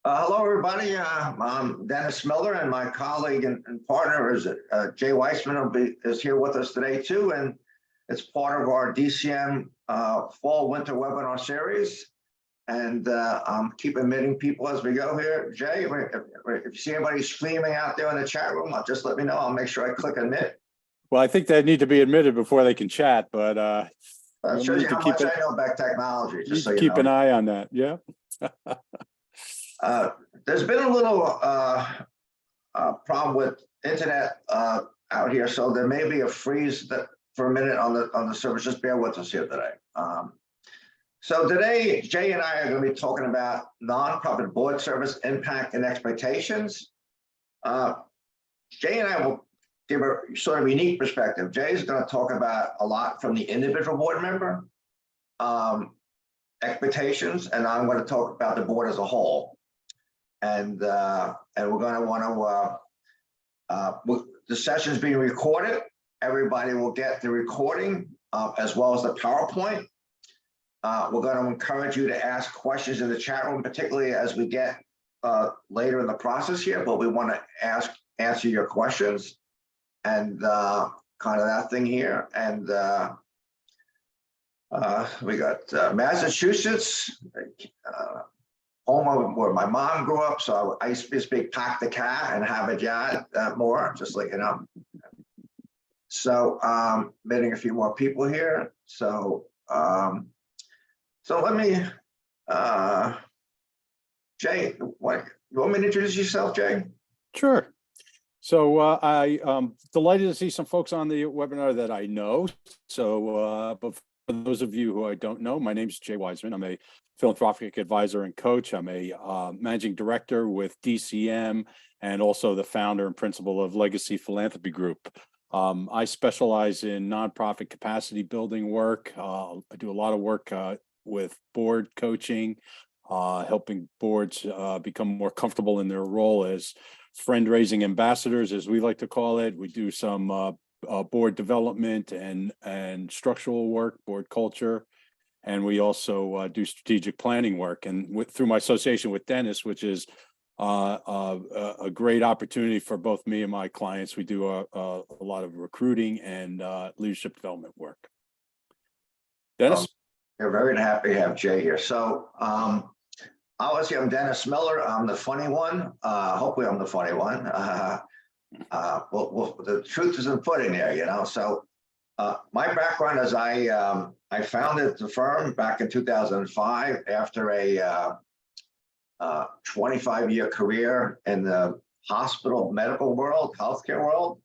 Hello, everybody. I'm Dennis Miller, and my colleague and partner is Jay Weisman is here with us today too, and it's part of our DCM fall winter webinar series. And I'm keep admitting people as we go here. Jay, if you see anybody screaming out there in the chat room, just let me know. I'll make sure I click admit. Well, I think they need to be admitted before they can chat, but That shows you how much I know about technology. Just so you keep know. an eye on that. Yeah. There's been a little problem with internet out here, so there may be a freeze for a minute on the service. Just bear with us here today. So today, Jay and I are going to be talking about nonprofit board service impact and expectations. Jay and I will give a sort of unique perspective. Jay is going to talk about a lot from the individual board member expectations, and I'm going to talk about the board as a whole. And we're going to want to, the session is being recorded. Everybody will get the recording as well as the PowerPoint. We're going to encourage you to ask questions in the chat room, particularly as we get later in the process here, but we want to answer your questions and kind of that thing here. And we got Massachusetts, home of where my mom grew up, so I used to speak pack the cat and have a yacht more, just like, you know. So meeting a few more people here. So let me, Jay, you want me to introduce yourself, Jay? Sure. So I'm delighted to see some folks on the webinar that I know. So, but for those of you who I don't know, my name is Jay Weisman. I'm a philanthropic advisor and coach. I'm a managing director with DCM and also the founder and principal of Legacy Philanthropy Group. I specialize in nonprofit capacity building work. I do a lot of work with board coaching, helping boards become more comfortable in their role as friend-raising ambassadors, as we like to call it. We do some board development and structural work, board culture, and we also do strategic planning work. And through my association with Dennis, which is a great opportunity for both me and my clients, we do a lot of recruiting and leadership development work. Dennis? We're very happy to have Jay here. So obviously I'm Dennis Miller. I'm the funny one. Hopefully I'm the funny one. Well, the truth is in pudding there, you know. So my background is I founded the firm back in 2005 after a 25-year career in the hospital medical world, healthcare world.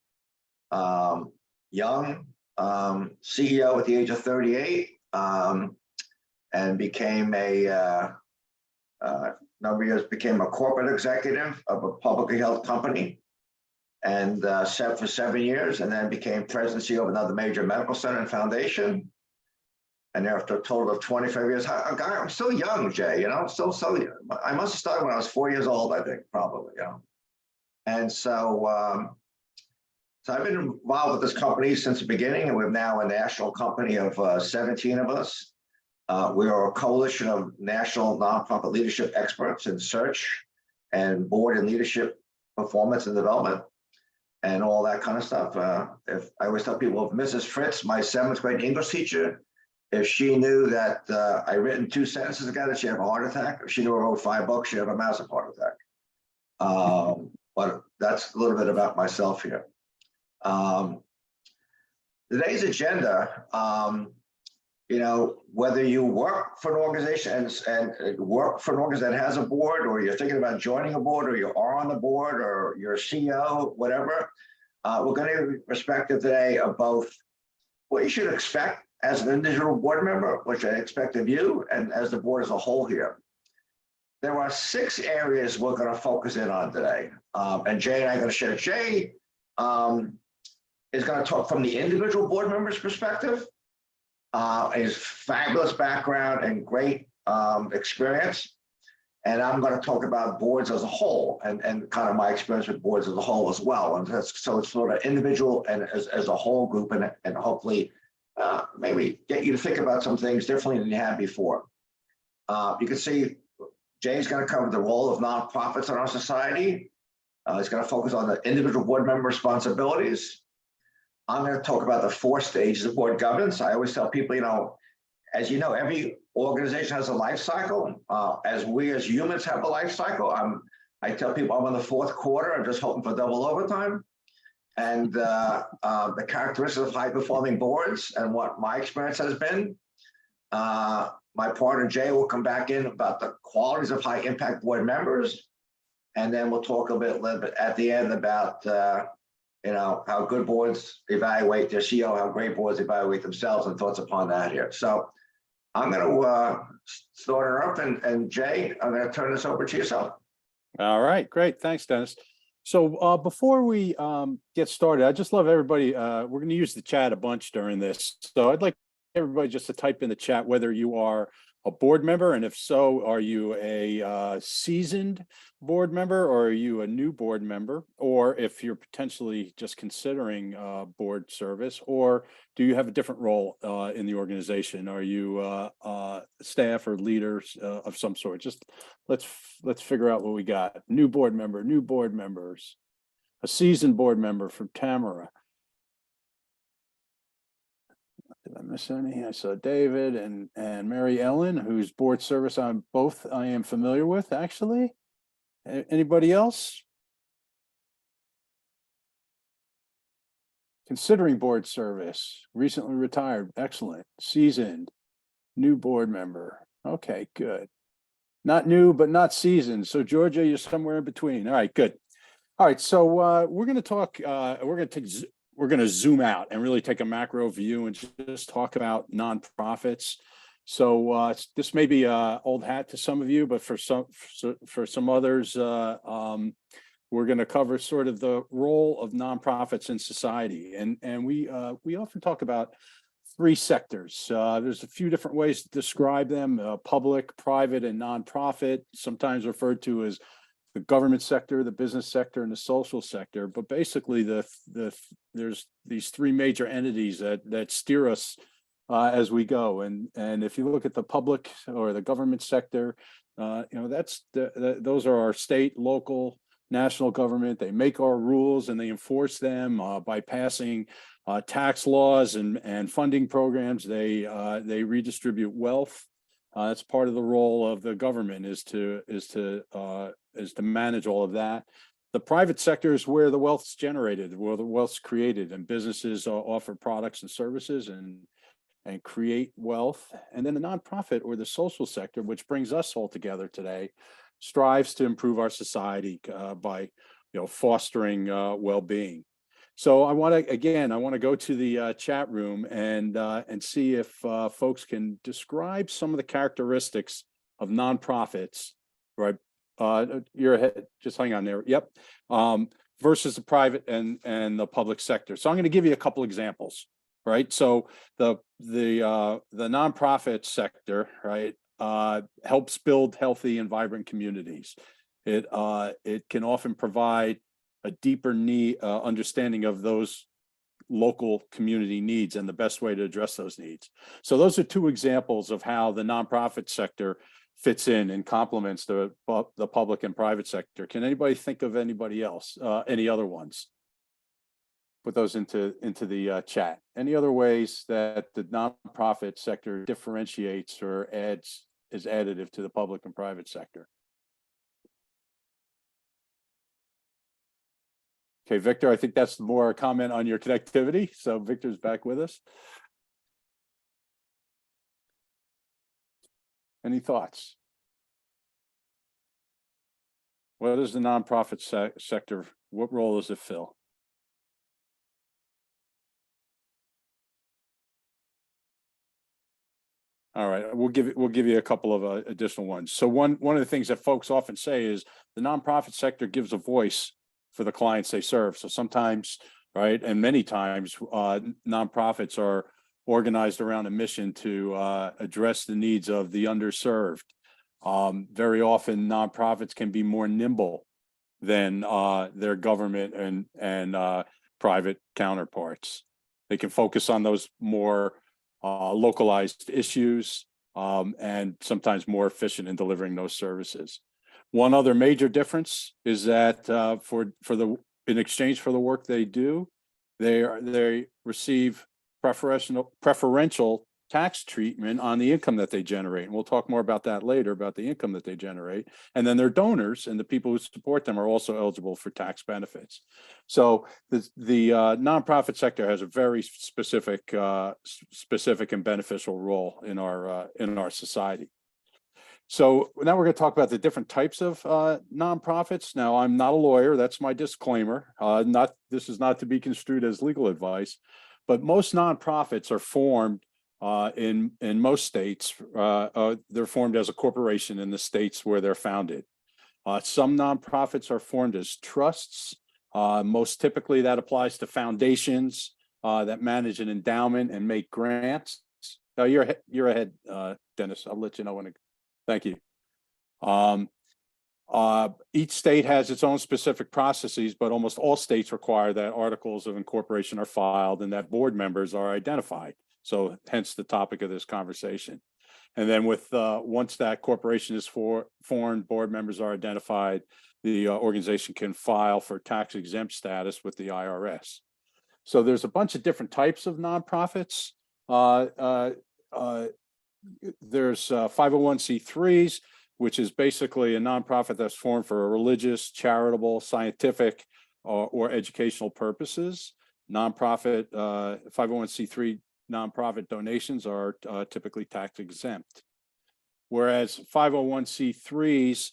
Young CEO at the age of 38, and became a number of years became a corporate executive of a publicly held company, and served for 7 years, and then became president CEO of another major medical center and foundation. And after a total of 25 years, I'm still young, Jay, you know, still so young. I must have started when I was 4 years old, I think, probably, you know. And so, so I've been involved with this company since the beginning, and we're now a national company of 17 of us. We are a coalition of national nonprofit leadership experts in search and board and leadership performance and development and all that kind of stuff. If I always tell people, if Mrs. Fritz, my 7th grade English teacher, if she knew that I written 2 sentences together, she'd have a heart attack. If she knew I wrote $5, she'd have a massive heart attack. But that's a little bit about myself here. Today's agenda, you know, whether you work for an organization and work for an organization that has a board, or you're thinking about joining a board, or you are on the board, or you're a CEO, whatever, we're going to be perspective today of both what you should expect as an individual board member, which I expect of you, and as the board as a whole here. There are 6 areas we're going to focus in on today. And Jay and I are going to share. Jay is going to talk from the individual board member's perspective, his fabulous background and great experience. And I'm going to talk about boards as a whole and kind of my experience with boards as a whole as well. And that's, so it's sort of individual and as a whole group, and hopefully maybe get you to think about some things differently than you had before. You can see Jay's going to cover the role of nonprofits in our society. He's going to focus on the individual board member responsibilities. I'm going to talk about the 4 stages of board governance. I always tell people, as you know, every organization has a life cycle. As we as humans have a life cycle, I tell people I'm in the 4th quarter. I'm just hoping for double overtime. And the characteristics of high-performing boards and what my experience has been. My partner Jay will come back in about the qualities of high-impact board members, and then we'll talk a little bit at the end about how good boards evaluate their CEO, how great boards evaluate themselves, and thoughts upon that here. So I'm going to start her up, and Jay, I'm going to turn this over to yourself. All right, great. Thanks, Dennis. So before we get started, I just love everybody. We're going to use the chat a bunch during this. So I'd like everybody just to type in the chat whether you are a board member, and if so, are you a seasoned board member, or are you a new board member, or if you're potentially just considering board service, or do you have a different role in the organization? Are you staff or leaders of some sort? Just let's figure out what we got. New board member, new board members, a seasoned board member from Tamara. Did I miss any? I saw David and Mary Ellen, whose board service on both I am familiar with, actually. Anybody else? Considering board service, recently retired, excellent, seasoned, new board member. Okay, good. Not new, but not seasoned. So Georgia, you're somewhere in between. All right, good. All right, so we're going to talk, we're going to zoom out and really take a macro view and just talk about nonprofits. So this may be old hat to some of you, but for some others, we're going to cover sort of the role of nonprofits in society. And we often talk about 3 sectors. There's a few different ways to describe them: public, private, and nonprofit, sometimes referred to as the government sector, the business sector, and the social sector. But basically, there's these 3 major entities that steer us as we go. And if you look at the public or the government sector, those are our state, local, national government. They make our rules and they enforce them by passing tax laws and funding programs. They redistribute wealth. That's part of the role of the government, is to manage all of that. The private sector is where the wealth's generated, where the wealth's created, and businesses offer products and services and create wealth. And then the nonprofit or the social sector, which brings us all together today, strives to improve our society by fostering well-being. So I want to go to the chat room and see if folks can describe some of the characteristics of nonprofits. Right, you're ahead. Just hang on there. Yep. Versus the private and the public sector. So I'm going to give you a couple examples. Right. So the nonprofit sector, right, helps build healthy and vibrant communities. It can often provide a deeper understanding of those local community needs and the best way to address those needs. So those are 2 examples of how the nonprofit sector fits in and complements the public and private sector. Can anybody think of anybody else, any other ones? Put those into the chat. Any other ways that the nonprofit sector differentiates or is additive to the public and private sector? Okay, Victor, I think that's more a comment on your connectivity. So Victor's back with us. Any thoughts? What is the nonprofit sector? What role does it fill? All right, we'll give you a couple of additional ones. So one of the things that folks often say is the nonprofit sector gives a voice for the clients they serve. So sometimes, right, and many times, nonprofits are organized around a mission to address the needs of the underserved. Very often, nonprofits can be more nimble than their government and private counterparts. They can focus on those more localized issues. and sometimes more efficient in delivering those services. One other major difference is that in exchange for the work they do, they receive preferential tax treatment on the income that they generate. And we'll talk more about that later, about the income that they generate. And then their donors and the people who support them are also eligible for tax benefits. So the nonprofit sector has a very specific and beneficial role in our society. So now we're going to talk about the different types of nonprofits. Now, I'm not a lawyer. That's my disclaimer. This is not to be construed as legal advice, but most nonprofits are formed in most states. They're formed as a corporation in the states where they're founded. Some nonprofits are formed as trusts. Most typically, that applies to foundations that manage an endowment and make grants. Now, you're ahead, Dennis. I'll let you know when. Thank you. Each state has its own specific processes, but almost all states require that articles of incorporation are filed and that board members are identified. So hence the topic of this conversation. And then once that corporation is formed, board members are identified, the organization can file for tax exempt status with the IRS. So there's a bunch of different types of nonprofits. There's 501c3s, which is basically a nonprofit that's formed for religious, charitable, scientific, or educational purposes. 501c3 nonprofit donations are typically tax exempt, whereas 501c3s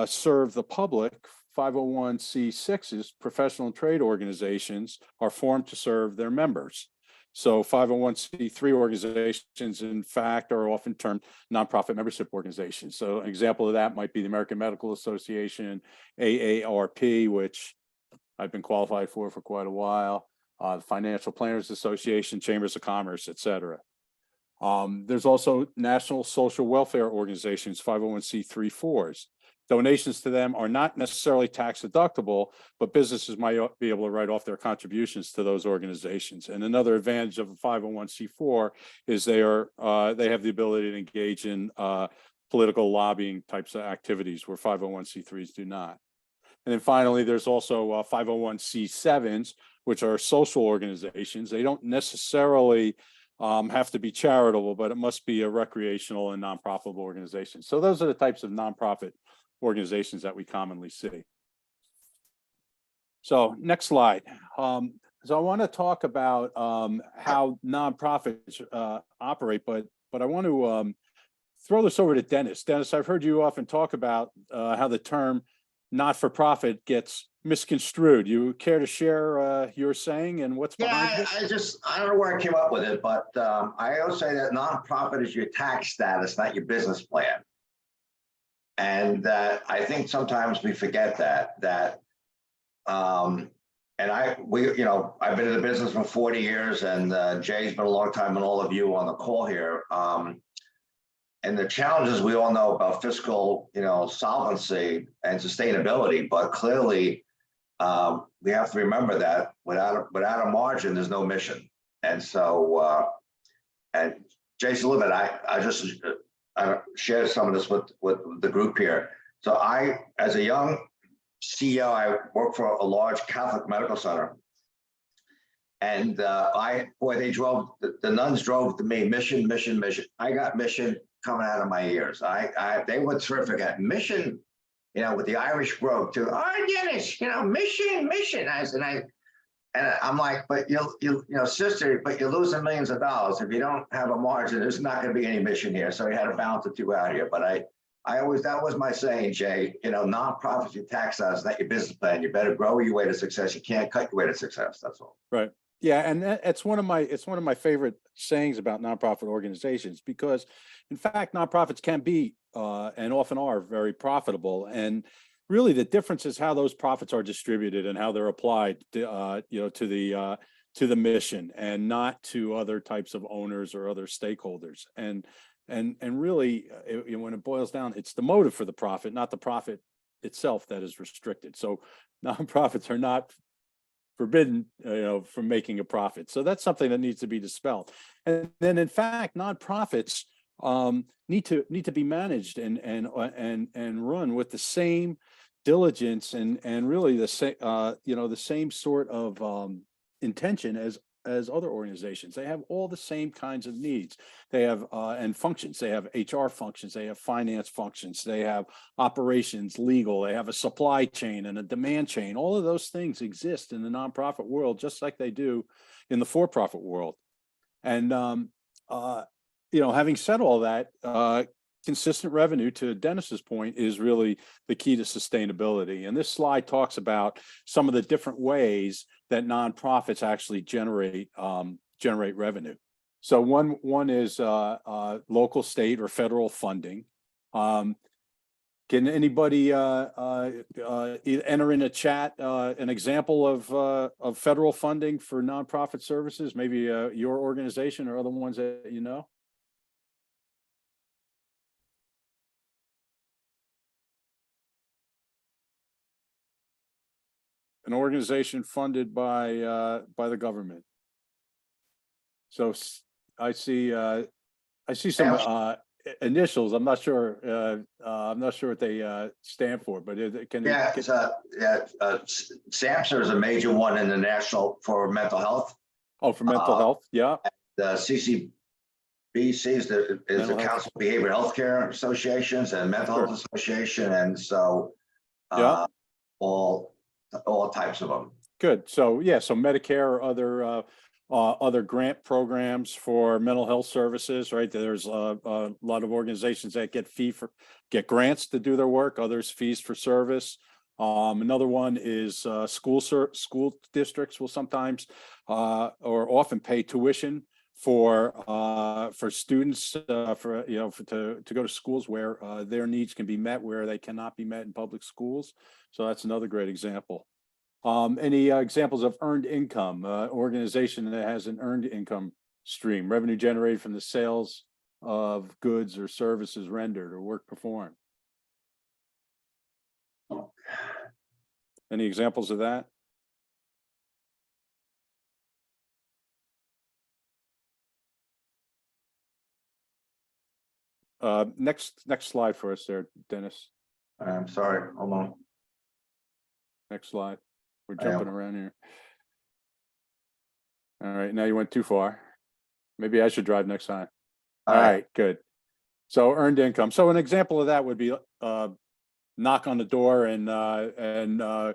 serve the public. 501c6s, professional and trade organizations, are formed to serve their members. So 501c3 organizations, in fact, are often termed nonprofit membership organizations. So an example of that might be the American Medical Association, AARP, which I've been qualified for quite a while, the Financial Planners Association, Chambers of Commerce, et cetera. There's also national social welfare organizations, 501c3-4s. Donations to them are not necessarily tax deductible, but businesses might be able to write off their contributions to those organizations. And another advantage of a 501c4 is they have the ability to engage in political lobbying types of activities where 501c3s do not. And then finally, there's also 501c7s, which are social organizations. They don't necessarily have to be charitable, but it must be a recreational and non-profitable organization. So those are the types of nonprofit organizations that we commonly see. So next slide. So I want to talk about how nonprofits operate, but I want to throw this over to Dennis. Dennis, I've heard you often talk about how the term not-for-profit gets misconstrued. You care to share your saying and what's behind it? I don't know where I came up with it, but I always say that nonprofit is your tax status, not your business plan. And I think sometimes we forget that I've been in the business for 40 years, and Jay's been a long time, and all of you on the call here. And the challenges we all know about fiscal, solvency and sustainability, but clearly we have to remember that without a margin, there's no mission. And so, and Jason, a little bit, I share some of this with the group here. So as a young CEO, I worked for a large Catholic medical center. And the nuns drove to me, mission, mission, mission. I got mission coming out of my ears. They were terrific at mission, with the Irish brogue too. Oh, Dennis, mission, mission. And I'm like, but sister, but you're losing millions of dollars. If you don't have a margin, there's not going to be any mission here. So we had to balance the two out here. But that was my saying, Jay, nonprofits, your tax status, not your business plan. You better grow your way to success. You can't cut your way to success. That's all. Right. Yeah. And it's one of my favorite sayings about nonprofit organizations, because in fact, nonprofits can be and often are very profitable. And really, the difference is how those profits are distributed and how they're applied to the mission, and not to other types of owners or other stakeholders. And really, when it boils down, it's the motive for the profit, not the profit itself, that is restricted. So nonprofits are not forbidden, from making a profit. So that's something that needs to be dispelled. And then, in fact, nonprofits need to be managed and run with the same diligence and really the same the same sort of intention as other organizations. They have all the same kinds of needs. They have and functions. They have HR functions. They have finance functions. They have operations, legal. They have a supply chain and a demand chain. All of those things exist in the nonprofit world, just like they do in the for-profit world. And having said all that, consistent revenue, to Dennis's point, is really the key to sustainability. And this slide talks about some of the different ways that nonprofits actually generate revenue. So one is local, state, or federal funding. Can anybody enter in a chat an example of federal funding for nonprofit services? Maybe your organization or other ones that you know. An organization funded by the government. So I see some initials. I'm not sure. I'm not sure what they stand for, but SAMHSA is a major one in the national for mental health. Oh, for mental health, yeah. The CCBC is the Council of Behavioral Healthcare Associations and Mental Health Association, and so all types of them. Good. So so Medicare or other grant programs for mental health services, right? There's a lot of organizations that get grants to do their work. Others fees for service. Another one is school districts will sometimes or often pay tuition for students to go to schools where their needs can be met where they cannot be met in public schools. So that's another great example. Any examples of earned income? Organization that has an earned income stream, revenue generated from the sales of goods or services rendered or work performed. Any examples of that? Next slide for us there, Dennis. I'm sorry, hold on. Next slide. We're jumping around here. All right, now you went too far. Maybe I should drive next time. All right, good. So earned income. So an example of that would be knock on the door and a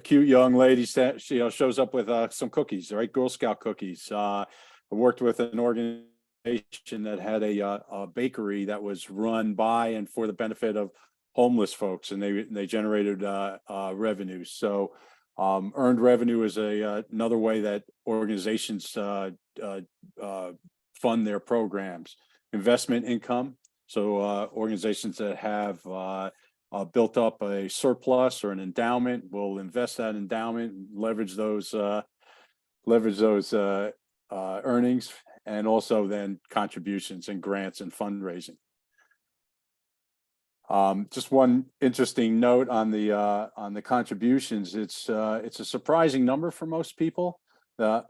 cute young lady shows up with some cookies, right? Girl Scout cookies. I worked with an organization that had a bakery that was run by and for the benefit of homeless folks, and they generated revenue. So earned revenue is another way that organizations fund their programs. Investment income. So organizations that have built up a surplus or an endowment will invest that endowment, and leverage those earnings, and also then contributions and grants and fundraising. Just one interesting note on the contributions. It's a surprising number for most people, but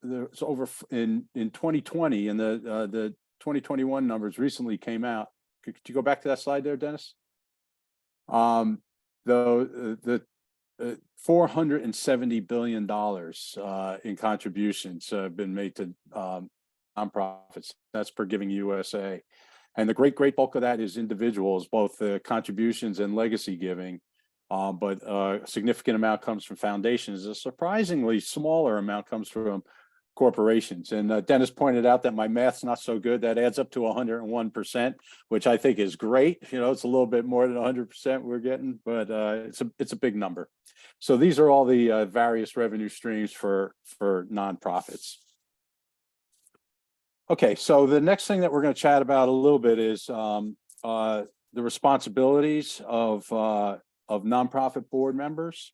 there's over in 2020, and the 2021 numbers recently came out. Could you go back to that slide there, Dennis? The $470 billion in contributions have been made to nonprofits. That's per Giving USA. And the great bulk of that is individuals, both the contributions and legacy giving, but a significant amount comes from foundations. A surprisingly smaller amount comes from corporations. And Dennis pointed out that my math's not so good. That adds up to 101%, which I think is great. It's a little bit more than 100% we're getting, but it's a big number. So these are all the various revenue streams for nonprofits. Okay, so the next thing that we're going to chat about a little bit is the responsibilities of nonprofit board members.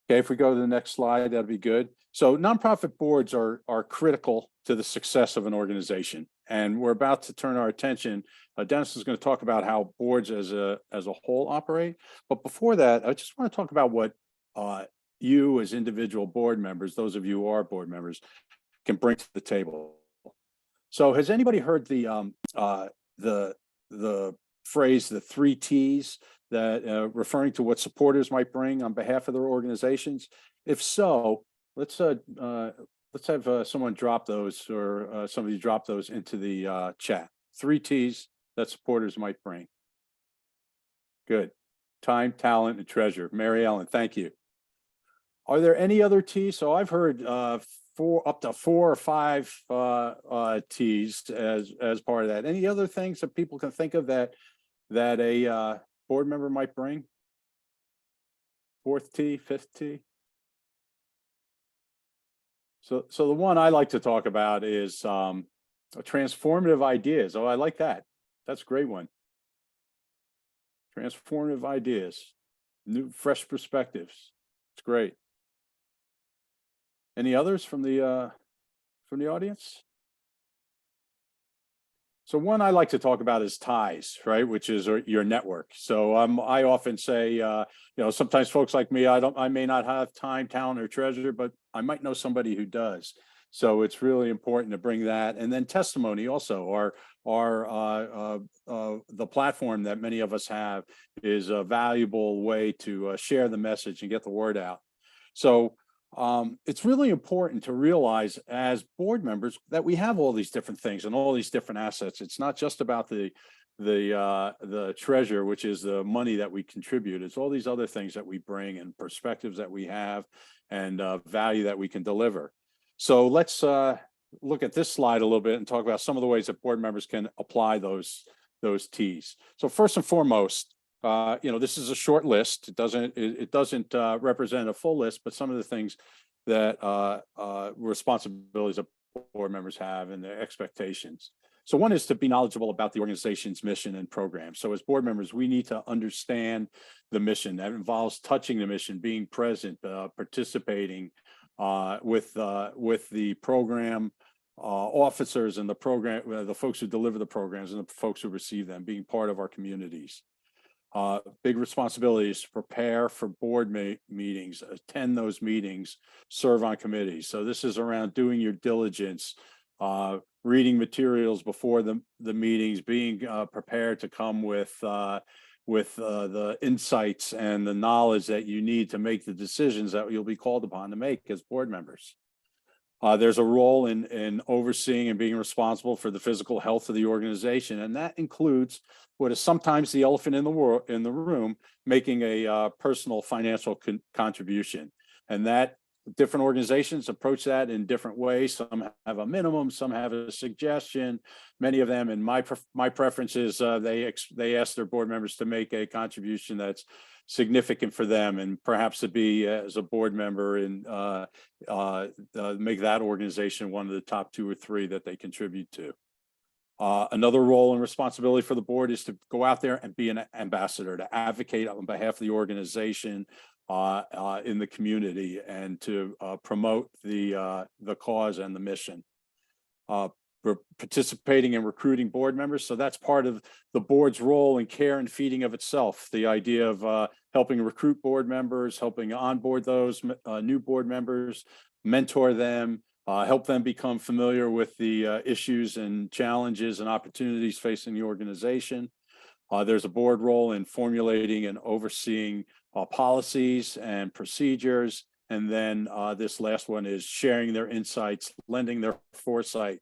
Okay, if we go to the next slide, that'd be good. So nonprofit boards are critical to the success of an organization, and we're about to turn our attention. Dennis is going to talk about how boards as a whole operate. But before that, I just want to talk about what you as individual board members, those of you who are board members, can bring to the table. So has anybody heard the phrase, the 3 T's, that referring to what supporters might bring on behalf of their organizations? If so, let's have someone drop those, or somebody drop those into the chat. 3 T's that supporters might bring. Good. Time, talent, and treasure. Mary Ellen, thank you. Are there any other T's? So I've heard up to 4 or 5 T's as part of that. Any other things that people can think of that a board member might bring? 4th T, 5th T? So the one I like to talk about is transformative ideas. Oh, I like that. That's a great one. Transformative ideas, new, fresh perspectives. It's great. Any others from the audience? So one I like to talk about is ties, right? Which is your network. So I often say, sometimes folks like me, I may not have time, talent, or treasure, but I might know somebody who does. So it's really important to bring that. And then testimony also, the platform that many of us have is a valuable way to share the message and get the word out. So it's really important to realize as board members that we have all these different things and all these different assets. It's not just about the treasure, which is the money that we contribute. It's all these other things that we bring and perspectives that we have and value that we can deliver. So let's look at this slide a little bit and talk about some of the ways that board members can apply those T's. So first and foremost, this is a short list. It doesn't represent a full list, but some of the things that responsibilities that board members have and their expectations. So one is to be knowledgeable about the organization's mission and program. So as board members, we need to understand the mission. That involves touching the mission, being present, participating with the program officers and the program, the folks who deliver the programs and the folks who receive them, being part of our communities. Big responsibility is to prepare for board meetings, attend those meetings, serve on committees. So this is around doing your diligence, reading materials before the meetings, being prepared to come with the insights and the knowledge that you need to make the decisions that you'll be called upon to make as board members. There's a role in overseeing and being responsible for the physical health of the organization, and that includes what is sometimes the elephant in the room, making a personal financial contribution. And that different organizations approach that in different ways. Some have a minimum, some have a suggestion. Many of them, and my preference is they ask their board members to make a contribution that's significant for them, and perhaps to be as a board member and make that organization one of the top 2 or 3 that they contribute to. Another role and responsibility for the board is to go out there and be an ambassador, to advocate on behalf of the organization in the community, and to promote the cause and the mission. We're participating in recruiting board members. So that's part of the board's role in care and feeding of itself. The idea of helping recruit board members, helping onboard those new board members, mentor them, help them become familiar with the issues and challenges and opportunities facing the organization. There's a board role in formulating and overseeing policies and procedures. And then this last one is sharing their insights, lending their foresight,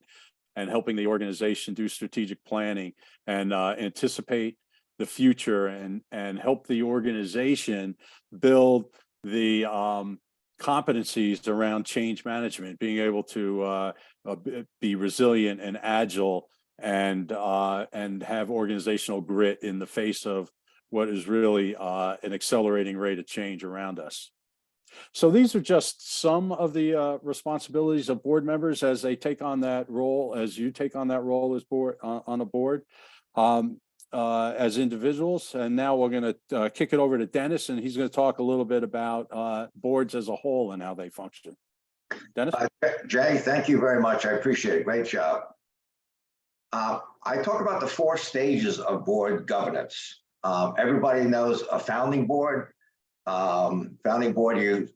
and helping the organization do strategic planning and anticipate the future and help the organization build the competencies around change management, being able to be resilient and agile and have organizational grit in the face of what is really an accelerating rate of change around us. So these are just some of the responsibilities of board members as they take on that role, as you take on that role as board on a board as individuals. And now we're going to kick it over to Dennis, and he's going to talk a little bit about boards as a whole and how they function. Dennis? Jay, thank you very much. I appreciate it. Great job. I talk about the 4 stages of board governance. Everybody knows a founding board. Founding board,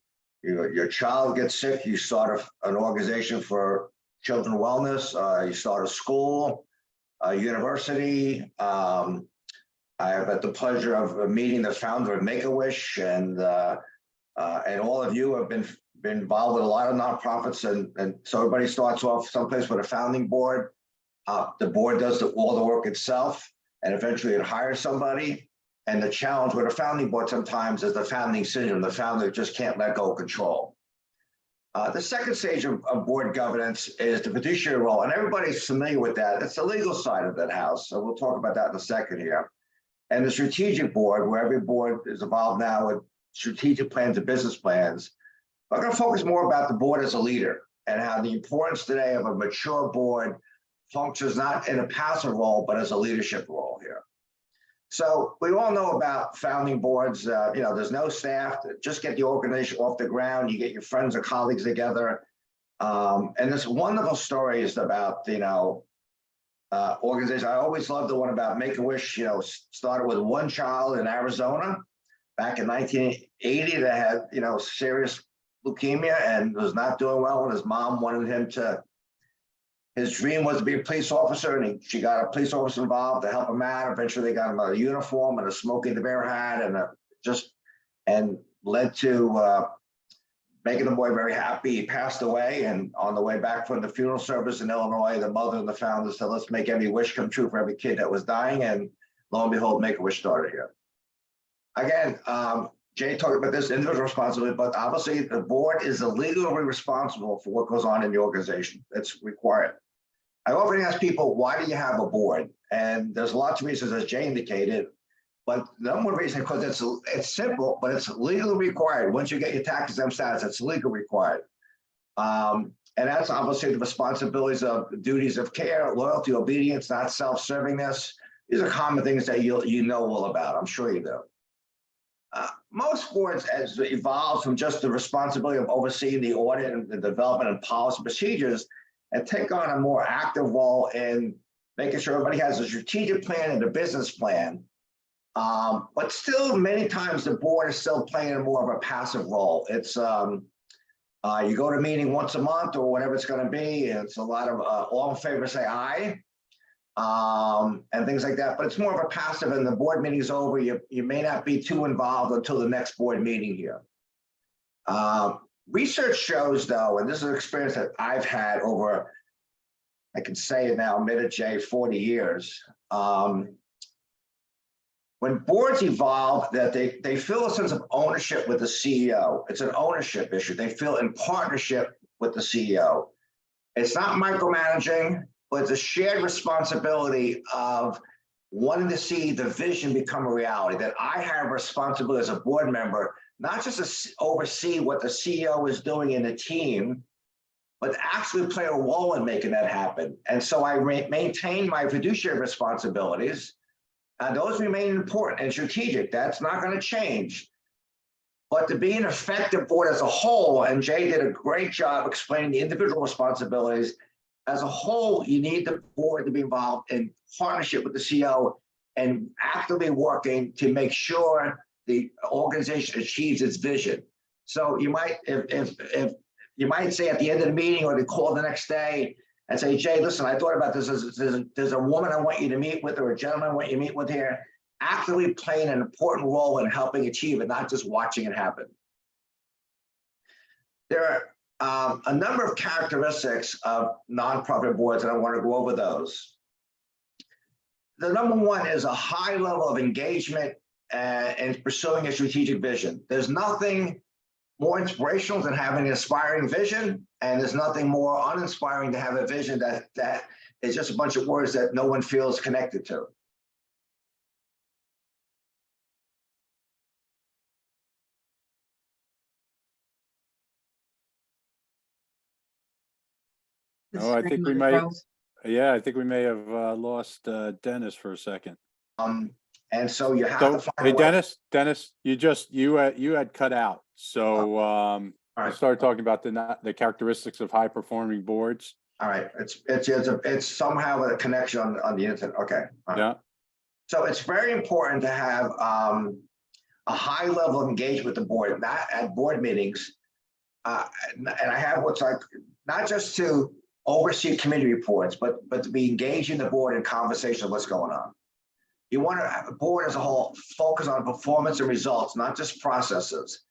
your child gets sick, you start an organization for children wellness. You start a school, a university. I have had the pleasure of meeting the founder of Make-A-Wish, and all of you have been involved with a lot of nonprofits, and so everybody starts off someplace with a founding board. The board does all the work itself, and eventually it hires somebody. And the challenge with a founding board sometimes is the founding syndrome. The founder just can't let go of control. The second stage of board governance is the fiduciary role, and everybody's familiar with that. It's the legal side of that house, so we'll talk about that in a second here. And the strategic board, where every board is involved now with strategic plans and business plans. I'm going to focus more about the board as a leader and how the importance today of a mature board functions not in a passive role, but as a leadership role here. So we all know about founding boards. There's no staff. Just get the organization off the ground. You get your friends or colleagues together. And this wonderful story is about, organization. I always loved the one about Make-A-Wish, started with one child in Arizona back in 1980 that had, serious leukemia and was not doing well. And his mom wanted him to, his dream was to be a police officer, and she got a police officer involved to help him out. Eventually they got him a uniform and a Smokey the Bear hat, and led to making the boy very happy. He passed away, and on the way back from the funeral service in Illinois, the mother and the founder said, let's make every wish come true for every kid that was dying. And lo and behold, Make-A-Wish started here. Again, Jay talked about this individual responsibility, but obviously the board is legally responsible for what goes on in the organization. It's required. I often ask people, why do you have a board? And there's lots of reasons, as Jay indicated, but the number one reason, because it's simple, but it's legally required. Once you get your tax exempt status, it's legally required. And that's obviously the responsibilities of duties of care, loyalty, obedience, not self-servingness. These are common things that you know all about. I'm sure you do. Most boards has evolved from just the responsibility of overseeing the audit and the development of policy procedures, and take on a more active role in making sure everybody has a strategic plan and a business plan. But still, many times the board is still playing a more of a passive role. It's you go to a meeting once a month or whatever it's going to be, and it's a lot of all in favor say aye, and things like that. But it's more of a passive, and the board meeting is over. You may not be too involved until the next board meeting here. Research shows, though, and this is an experience that I've had over, I can say it now, admitted, Jay, 40 years. When boards evolve, that they feel a sense of ownership with the CEO. It's an ownership issue. They feel in partnership with the CEO. It's not micromanaging, but it's a shared responsibility of wanting to see the vision become a reality, that I have responsibility as a board member, not just to oversee what the CEO is doing in the team, but actually play a role in making that happen. And so I maintain my fiduciary responsibilities, and those remain important and strategic. That's not going to change. But to be an effective board as a whole, and Jay did a great job explaining the individual responsibilities, as a whole, you need the board to be involved in partnership with the CEO and actively working to make sure the organization achieves its vision. So you might, if you might say at the end of the meeting, or they call the next day and say, Jay, listen, I thought about this. There's a woman I want you to meet with, or a gentleman I want you to meet with here. Actively playing an important role in helping achieve it, not just watching it happen. There are a number of characteristics of nonprofit boards, and I want to go over those. The number one is a high level of engagement and pursuing a strategic vision. There's nothing more inspirational than having an inspiring vision, and there's nothing more uninspiring to have a vision that is just a bunch of words that no one feels connected to. Oh, I think we may, yeah, I think we may have lost Dennis for a second. And so you have to find hey, Dennis, you had cut out. So right. Start talking about the characteristics of high performing boards. All right, it's somehow a connection on the internet. Okay. Right. Yeah. So it's very important to have a high level of engagement with the board, not at board meetings. And I have what's like, not just to oversee committee reports, but to be engaged in the board in conversation of what's going on. You want to have a board as a whole focus on performance and results, not just processes.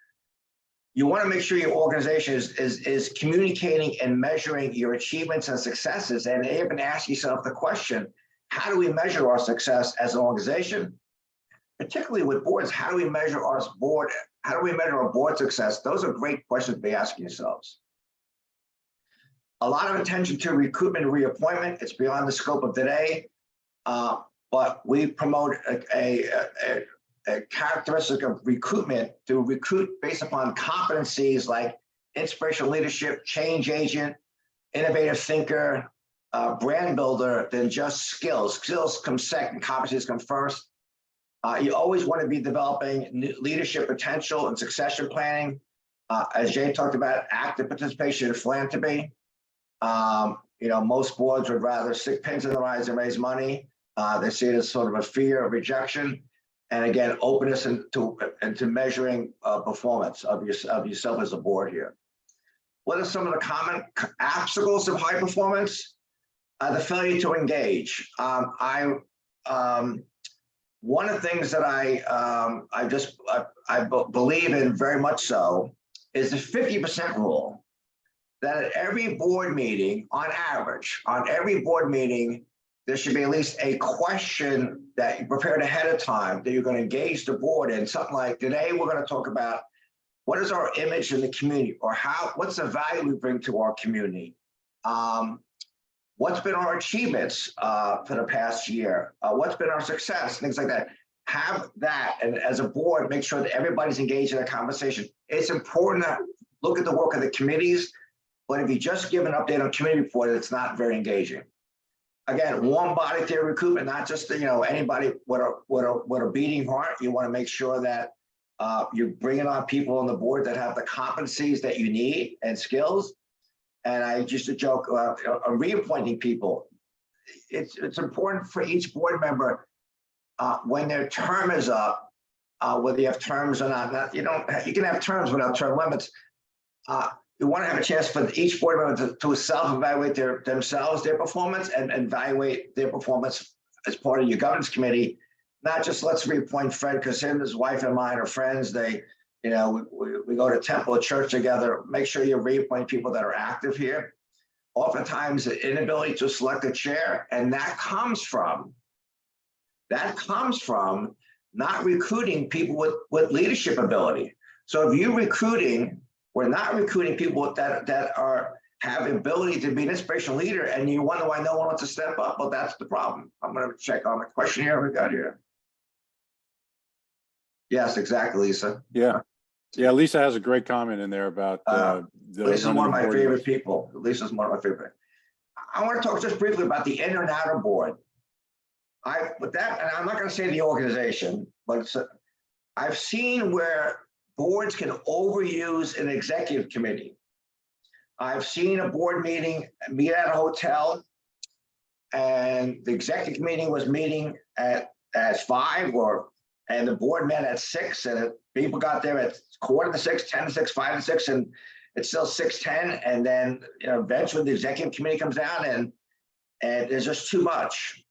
You want to make sure your organization is communicating and measuring your achievements and successes, and even ask yourself the question, how do we measure our success as an organization? Particularly with boards, how do we measure our board? How do we measure our board success? Those are great questions to be asking yourselves. A lot of attention to recruitment and reappointment. It's beyond the scope of today, but we promote a characteristic of recruitment to recruit based upon competencies like inspirational leadership, change agent, innovative thinker, brand builder, than just skills. Skills come second, competencies come first. You always want to be developing leadership potential and succession planning. As Jay talked about, active participation in philanthropy. Most boards would rather stick pins in their eyes and raise money. They see it as sort of a fear of rejection. And again, openness into measuring performance of yourself as a board here. What are some of the common obstacles of high performance? The failure to engage. One of the things that I believe in very much so is the 50% rule. That at every board meeting, on average, on every board meeting, there should be at least a question that you prepared ahead of time that you're going to engage the board in. Something like, today we're going to talk about what is our image in the community, or what's the value we bring to our community? What's been our achievements for the past year? What's been our success? Things like that. Have that, and as a board, make sure that everybody's engaged in a conversation. It's important to look at the work of the committees, but if you just give an update on committee report, it's not very engaging. Again, warm body theory recruitment, not just anybody with a beating heart. You want to make sure that you're bringing on people on the board that have the competencies that you need and skills. And I used to joke, reappointing people. It's important for each board member when their term is up, whether you have terms or not. You can have terms without term limits. You want to have a chance for each board member to self-evaluate themselves, their performance, and evaluate their performance as part of your governance committee. Not just let's reappoint Fred because him, his wife, and mine are friends. We go to temple or church together. Make sure you reappoint people that are active here. Oftentimes, the inability to select a chair, and that comes from not recruiting people with leadership ability. So if we're not recruiting people that have ability to be an inspirational leader, and you wonder why no one wants to step up. Well, that's the problem. I'm going to check on the question here we got here. Yes, exactly, Lisa. Yeah. Lisa has a great comment in there about Lisa's one of my favorite people. Lisa's one of my favorite. I want to talk just briefly about the inner and outer board. With that, and I'm not going to say the organization, but I've seen where boards can overuse an executive committee. I've seen a board meet at a hotel, and the executive meeting was meeting at 5, and the board met at 6, and people got there at 5:45, 10 to 6, 5 to 6, and it's still 6:10, and then eventually the executive committee comes down, and there's just too much.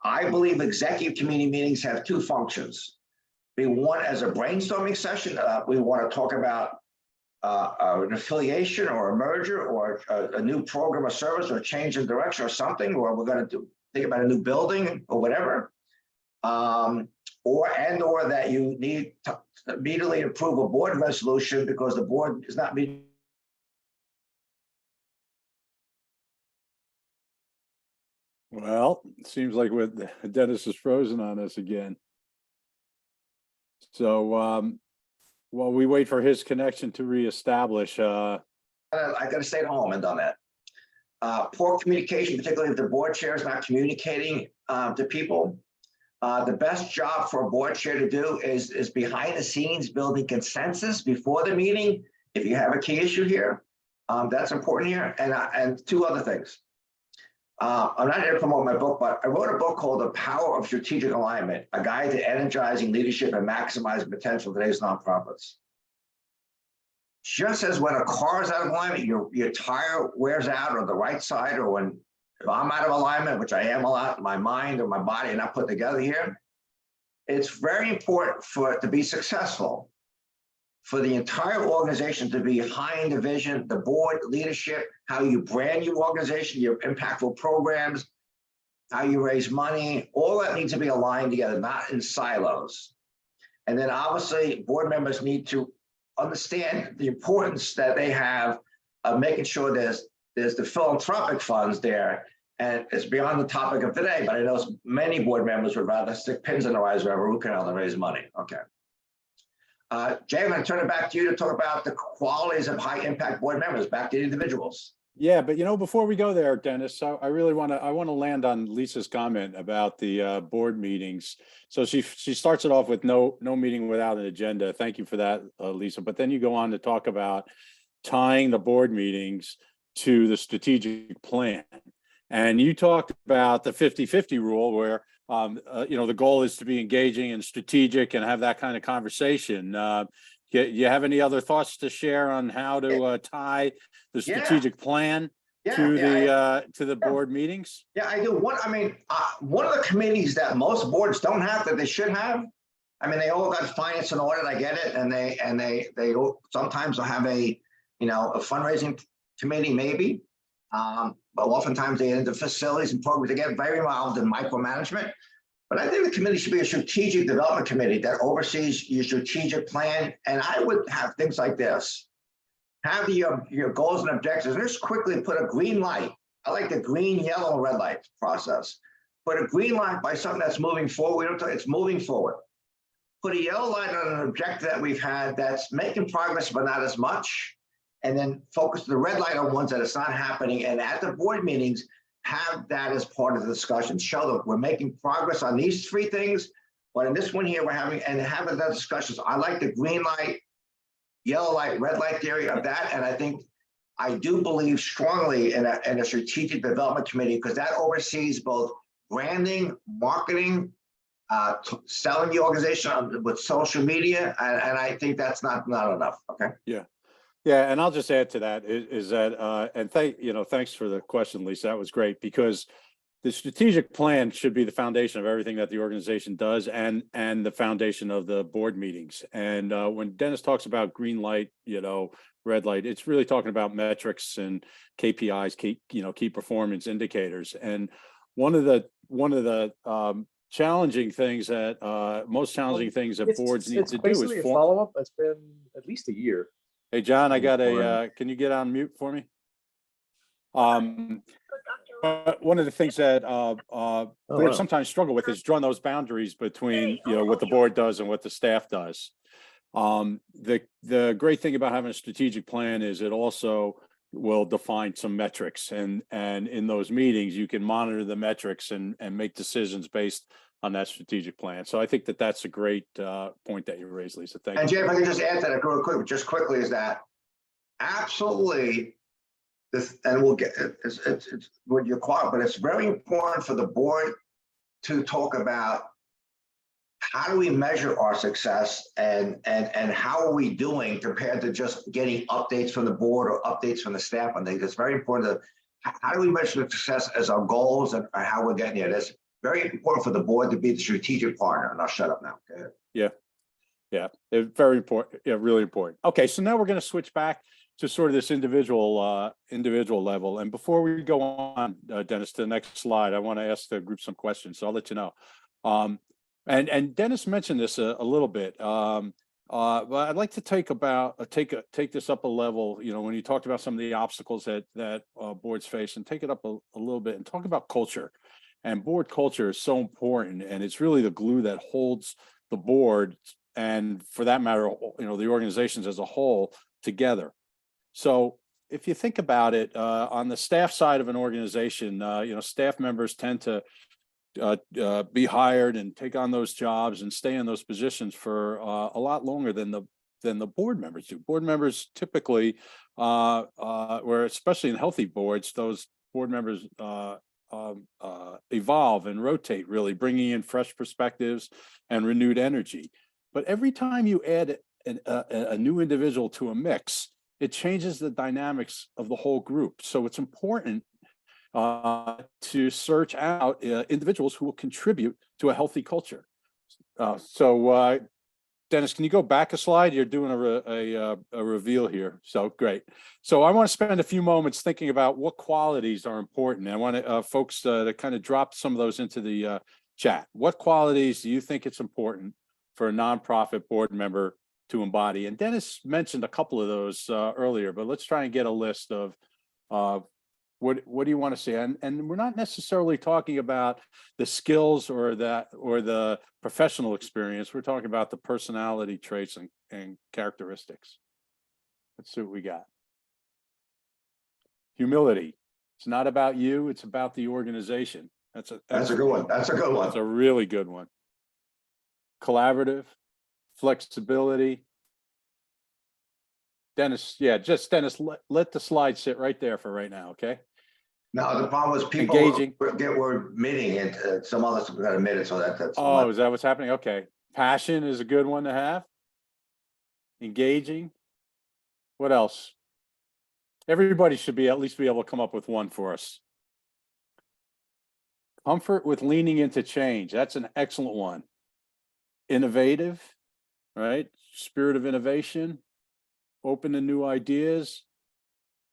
I believe executive committee meetings have two functions. We want as a brainstorming session. We want to talk about an affiliation or a merger or a new program or service or change in direction or something, or we're going to think about a new building or whatever. Or that you need to immediately approve a board resolution because the board is not meeting. Well, it seems like Dennis is frozen on us again. So while we wait for his connection to reestablish, I got to stay at home and done that. Poor communication, particularly if the board chair is not communicating to people. The best job for a board chair to do is behind the scenes building consensus before the meeting. If you have a key issue here, that's important here. And two other things. I'm not here to promote my book, but I wrote a book called The Power of Strategic Alignment, a guide to energizing leadership and maximizing potential of today's nonprofits. just as when a car is out of alignment, your tire wears out or the right side, or when if I'm out of alignment, which I am a lot, my mind or my body are not put together here, it's very important for it to be successful, for the entire organization to be behind the vision, the board leadership, how you brand your organization, your impactful programs, how you raise money, all that needs to be aligned together, not in silos. And then obviously board members need to understand the importance that they have of making sure there's the philanthropic funds there. And it's beyond the topic of today, but I know many board members would rather stick pins in their eyes wherever root canal than raise money. Okay. Jay, I'm going to turn it back to you to talk about the qualities of high impact board members. Back to the individuals. Yeah, but before we go there, Dennis, I really want to land on Lisa's comment about the board meetings. So she starts it off with no meeting without an agenda. Thank you for that, Lisa. But then you go on to talk about tying the board meetings to the strategic plan. And you talked about the 50-50 rule where, the goal is to be engaging and strategic and have that kind of conversation. You have any other thoughts to share on how to tie the strategic plan to the board meetings? Yeah, I do. One of the committees that most boards don't have that they should have. I mean, they all got finance and audit. I get it, and they sometimes will have a fundraising committee maybe, but oftentimes they get into facilities and programs. They get very involved in micromanagement. But I think the committee should be a strategic development committee that oversees your strategic plan. And I would have things like this. Have your goals and objectives. And just quickly put a green light. I like the green, yellow, red light process. Put a green light by something that's moving forward. It's moving forward. Put a yellow light on an objective that we've had that's making progress, but not as much. And then focus the red light on ones that it's not happening. And at the board meetings, have that as part of the discussion. Show that we're making progress on these three things, but in this one here, we're having that discussions. I like the green light, yellow light, red light theory of that. And I do believe strongly in a strategic development committee because that oversees both branding, marketing, selling the organization with social media. And I think that's not enough. Okay. Yeah. Yeah, and I'll just add to that is that and thanks for the question, Lisa. That was great because the strategic plan should be the foundation of everything that the organization does and the foundation of the board meetings. And when Dennis talks about green light, red light, it's really talking about metrics and KPIs, key performance indicators. And one of the challenging things that most challenging things that boards need to do is a follow-up. It's been at least a year. Hey, John, I got can you get on mute for me? One of the things that boards sometimes struggle with is drawing those boundaries between, what the board does and what the staff does. The great thing about having a strategic plan is it also will define some metrics and in those meetings, you can monitor the metrics and make decisions based on that strategic plan. So I think that's a great point that you raised, Lisa. Thank you. And Jay, if I can just add to that real quick, is that absolutely this, and we'll get it's what you call it, but it's very important for the board to talk about how do we measure our success and how are we doing compared to just getting updates from the board or updates from the staff. I think it's very important how do we measure the success as our goals and how we're getting there. That's very important for the board to be the strategic partner. And I'll shut up now. Go ahead. Yeah, it's very important. Yeah, really important. Okay, so now we're going to switch back to sort of this individual level. And before we go on, Dennis, to the next slide, I want to ask the group some questions. So I'll let you know. And Dennis mentioned this a little bit. But I'd like to take this up a level. When you talked about some of the obstacles that boards face, and take it up a little bit and talk about culture. And board culture is so important, and it's really the glue that holds the board and, for that matter, the organizations as a whole together. So if you think about it, on the staff side of an organization, staff members tend to be hired and take on those jobs and stay in those positions for a lot longer than the board members do. Board members typically, where especially in healthy boards, those board members evolve and rotate, really bringing in fresh perspectives and renewed energy. But every time you add a new individual to a mix, it changes the dynamics of the whole group. So it's important to search out individuals who will contribute to a healthy culture. Dennis, can you go back a slide? You're doing a reveal here. So great. So I want to spend a few moments thinking about what qualities are important. I want folks to kind of drop some of those into the chat. What qualities do you think it's important for a nonprofit board member to embody? And Dennis mentioned a couple of those earlier, but let's try and get a list of what do you want to see? And we're not necessarily talking about the skills or the professional experience. We're talking about the personality traits and characteristics. Let's see what we got. Humility. It's not about you, it's about the organization. That's a good one. That's a good one. That's a really good one. Collaborative, flexibility. Dennis, Dennis, let the slide sit right there for right now, okay? No, the problem was people Engaging. were admitting it. Some others got admitted, so that's. Oh, is that what's happening? Okay. Passion is a good one to have. Engaging. What else? Everybody should at least be able to come up with one for us. Comfort with leaning into change. That's an excellent one. Innovative, right? Spirit of innovation. Open to new ideas.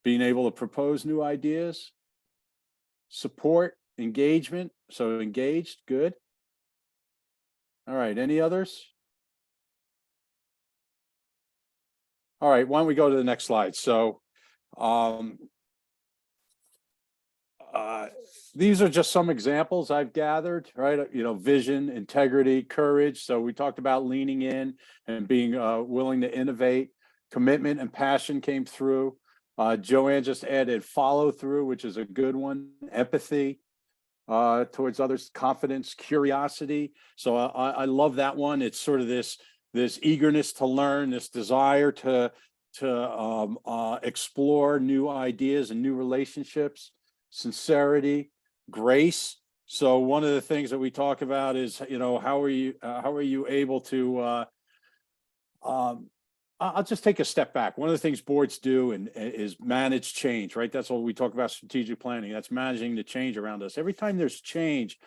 Being able to propose new ideas. Support, engagement, so engaged, good. All right, any others? All right, why don't we go to the next slide? So these are just some examples I've gathered, right? You know, vision, integrity, courage. So we talked about leaning in and being willing to innovate. Commitment and passion came through. Joanne just added follow through, which is a good one. Empathy towards others, confidence, curiosity. So I love that one. It's sort of this eagerness to learn, this desire to explore new ideas and new relationships. Sincerity, grace. So one of the things that we talk about is, you know, how are you able to I'll just take a step back. One of the things boards do is manage change, right? That's what we talk about, strategic planning. That's managing the change around us. Every time there's change,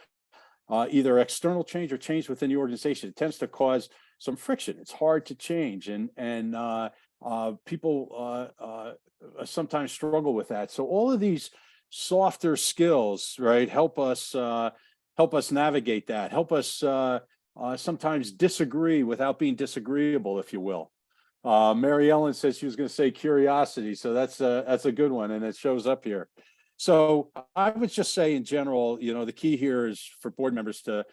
either external change or change within the organization, it tends to cause some friction. It's hard to change, and people sometimes struggle with that. So all of these softer skills, right, help us navigate that. Help us sometimes disagree without being disagreeable, if you will. Mary Ellen says she was going to say curiosity, so that's a good one, and it shows up here. So I would just say in general, you know, the key here is for board members to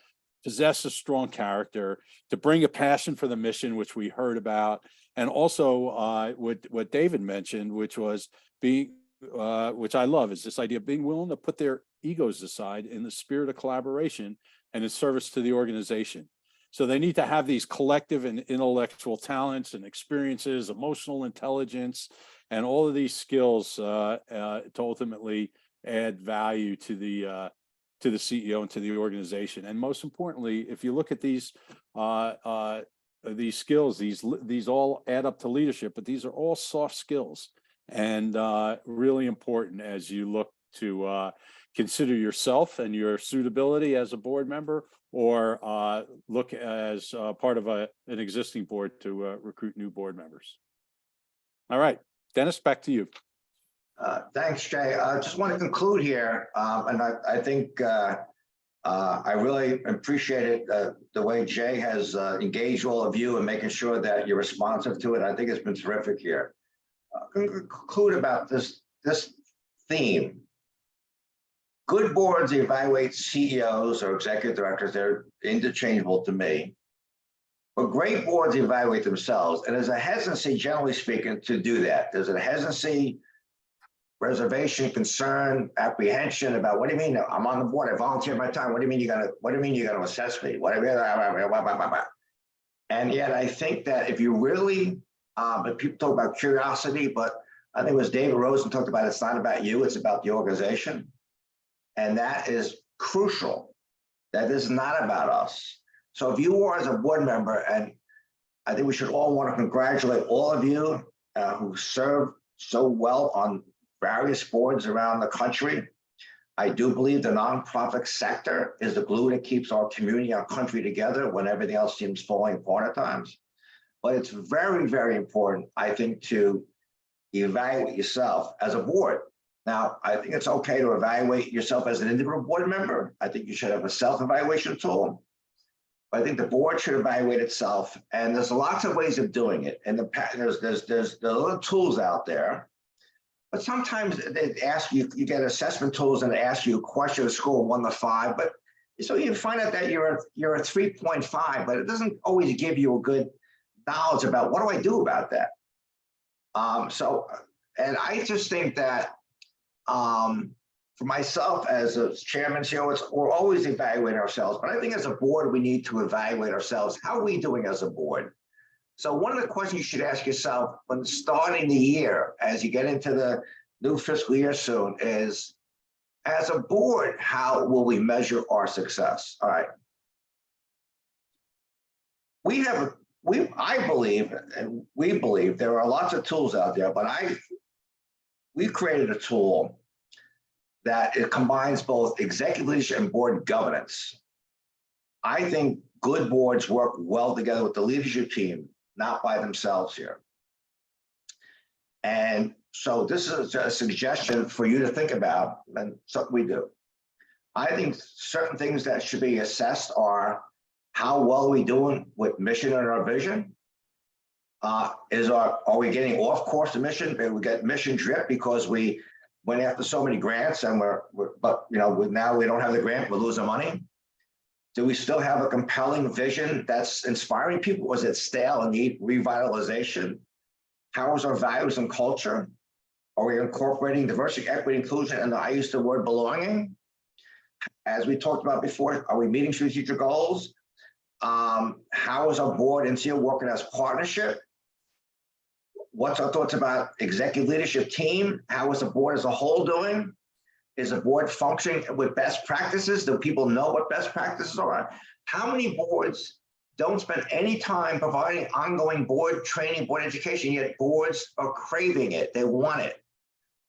possess a strong character, to bring a passion for the mission, which we heard about, and also what David mentioned, which was being, which I love, is this idea of being willing to put their egos aside in the spirit of collaboration and in service to the organization. So they need to have these collective and intellectual talents and experiences, emotional intelligence, and all of these skills to ultimately add value to the CEO and to the organization. And most importantly, if you look at these skills, these all add up to leadership, but these are all soft skills and really important as you look to consider yourself and your suitability as a board member, or look as part of an existing board to recruit new board members. All right, Dennis, back to you. Thanks, Jay. I just want to conclude here, and I think I really appreciated the way Jay has engaged all of you and making sure that you're responsive to it. I think it's been terrific here. Conclude about this theme. Good boards evaluate CEOs or executive directors. They're interchangeable to me. But great boards evaluate themselves. And there's a hesitancy, generally speaking, to do that. There's a hesitancy, reservation, concern, apprehension about, what do you mean? I'm on the board. I volunteer my time. What do you mean you're gonna assess me? And yet I think that if you really, but people talk about curiosity, but I think it was David Rosen talked about, it's not about you, it's about the organization. And that is crucial. That is not about us. So if you are as a board member and I think we should all want to congratulate all of you who serve so well on various boards around the country. I do believe the nonprofit sector is the glue that keeps our community, our country together when everything else seems falling apart at times. But it's very, very important, I think, to evaluate yourself as a board. Now, I think it's okay to evaluate yourself as an individual board member. I think you should have a self-evaluation tool. But I think the board should evaluate itself, and there's lots of ways of doing it. And there's little tools out there. But sometimes they ask you, you get assessment tools and they ask you a question, a score of 1 to 5, but so you find out that you're a 3.5, but it doesn't always give you a good knowledge about what do I do about that. And I just think that for myself as a chairman, we're always evaluating ourselves, but I think as a board, we need to evaluate ourselves. How are we doing as a board? So one of the questions you should ask yourself when starting the year, as you get into the new fiscal year soon, is as a board, how will we measure our success? All right. I believe, and we believe there are lots of tools out there, but we created a tool that it combines both executive leadership and board governance. I think good boards work well together with the leadership team, not by themselves here. And so this is a suggestion for you to think about, and something we do. I think certain things that should be assessed are how well are we doing with mission and our vision? Are we getting off course of mission? We get mission drift because we went after so many grants and now we don't have the grant, we're losing money. Do we still have a compelling vision that's inspiring people? Was it stale and need revitalization? How is our values and culture? Are we incorporating diversity, equity, inclusion, and I use the word belonging? As we talked about before, are we meeting strategic goals? How is our board and CEO working as partnership? What's our thoughts about executive leadership team? How is the board as a whole doing? Is the board functioning with best practices? Do people know what best practices are? How many boards don't spend any time providing ongoing board training, board education, yet boards are craving it, they want it?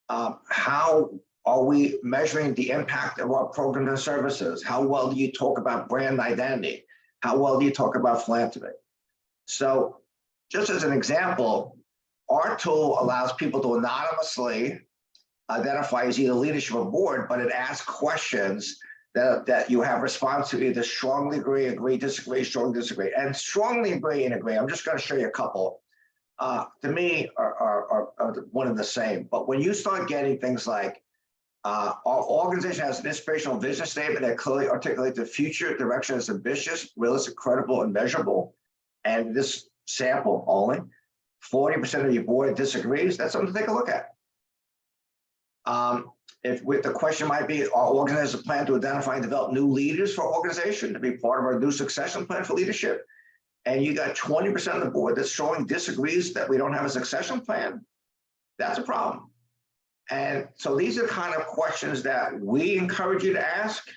How are we measuring the impact of our programs and services? How well do you talk about brand identity? How well do you talk about philanthropy? So just as an example, our tool allows people to anonymously identify as either leadership or board, but it asks questions that you have response to either strongly agree, disagree, strongly disagree. And strongly agree and agree, I'm just going to show you a couple, to me are one and the same. But when you start getting things like, our organization has an inspirational vision statement that clearly articulates the future direction is ambitious, realistic, credible, and measurable. And this sample only, 40% of your board disagrees, that's something to take a look at. The question might be, our organization has a plan to identify and develop new leaders for our organization to be part of our new succession plan for leadership. And you got 20% of the board that strongly disagrees that we don't have a succession plan. That's a problem. And so these are kind of questions that we encourage you to ask.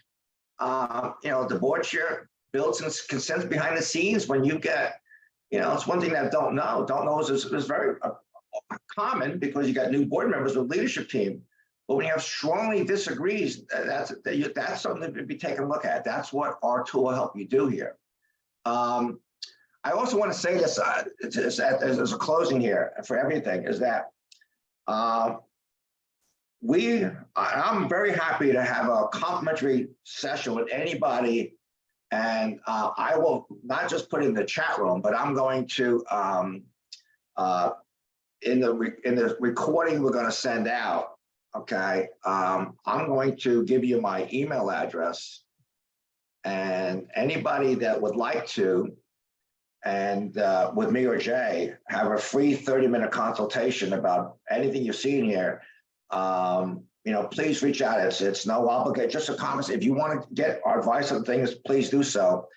The board chair builds some consent behind the scenes when you get, it's one thing that don't know is very common because you got new board members with leadership team. But when you have strongly disagrees, that's something to be taken a look at. That's what our tool will help you do here. I also want to say this as a closing here for everything is that I'm very happy to have a complimentary session with anybody, and I will not just put it in the chat room, but I'm going to in the recording we're going to send out. Okay, I'm going to give you my email address, and anybody that would like to, and with me or Jay, have a free 30-minute consultation about anything you've seen here. Please reach out. It's no obligation, just a comment. If you want to get our advice on things, please do so.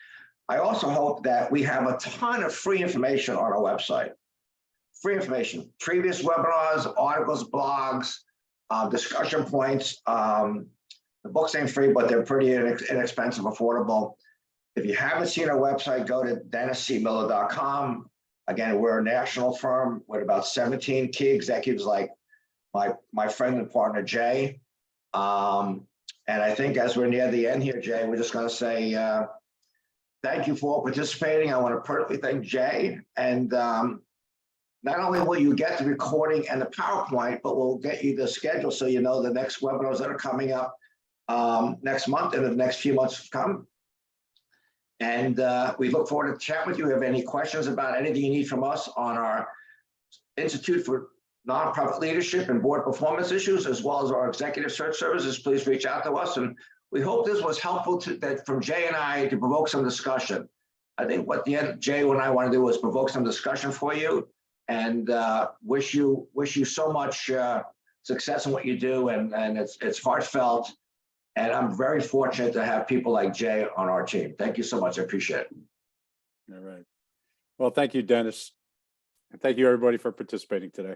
I also hope that we have a ton of free information on our website. Free information, previous webinars, articles, blogs, discussion points. The books ain't free, but they're pretty inexpensive, affordable. If you haven't seen our website, go to denniscmiller.com. Again, we're a national firm with about 17 key executives like my friend and partner, Jay. And I think as we're near the end here, Jay, we're just going to say thank you for participating. I want to personally thank Jay. And not only will you get the recording and the PowerPoint, but we'll get you the schedule so you know the next webinars that are coming up next month and the next few months to come. And we look forward to chat with you. If you have any questions about anything you need from us on our Institute for Nonprofit Leadership and Board Performance Issues, as well as our Executive Search Services, please reach out to us. And we hope this was helpful from Jay and I to provoke some discussion. I think what Jay and I want to do is provoke some discussion for you, and wish you so much success in what you do. And it's heartfelt. And I'm very fortunate to have people like Jay on our team. Thank you so much. I appreciate it. All right. Well, thank you, Dennis. And thank you, everybody, for participating today.